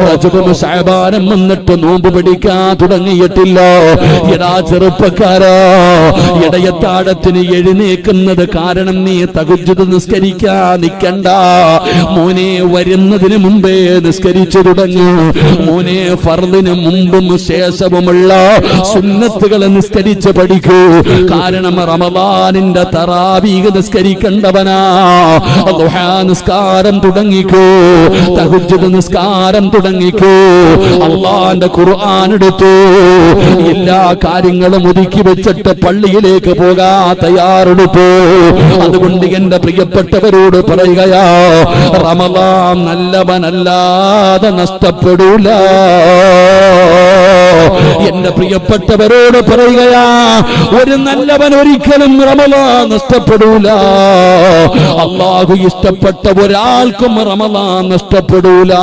റജബും ശഅബാനും വന്നിട്ട് നോമ്പ് പിടിക്കാൻ തുടങ്ങിയിട്ടില്ല. എടാ ചെറുപ്പക്കാരാ, ഇടയത്താഴത്തിന് എഴുന്നേക്കുന്നത് കാരണം നീ തഹജ്ജുദ് നിസ്കരിക്കാൻ നിൽക്കണ്ട. മോനെ വരുന്നതിന് മുമ്പേ നിസ്കരിച്ചു തുടങ്ങൂ. മോനെ ഫർദിന് മുമ്പും ശേഷവുമുള്ള സുന്നത്തുകൾ നിസ്കരിച്ച് പഠിക്കൂ. കാരണം റമളാനിന്റെ തറാവീഹ് നിസ്കരിക്കേണ്ടവനാ. ദുഹാ നിസ്കാരം തുടങ്ങിക്കൂ, തഹജ്ജുദ് നിസ്കാരം തുടങ്ങിക്കോ. അള്ളാന്റെ ഖുർആൻ എടുത്തു. എല്ലാ കാര്യങ്ങളും ഒതുക്കി വെച്ചിട്ട് പള്ളിയിലേക്ക് പോകാൻ തയ്യാറെടുത്തു. അതുകൊണ്ട് എന്റെ പ്രിയപ്പെട്ടവരോട് പറയുകയാ, റമളാൻ നല്ലവനല്ലാതെ നഷ്ടപ്പെടൂല. എന്റെ പ്രിയപ്പെട്ടവരോട് പറയുകയാ, ഒരു നല്ലവൻ ഒരിക്കലും റമളാൻ നഷ്ടപ്പെടൂല. അല്ലാഹു ഇഷ്ടപ്പെട്ട ഒരാൾക്കും റമളാൻ നഷ്ടപ്പെടൂല.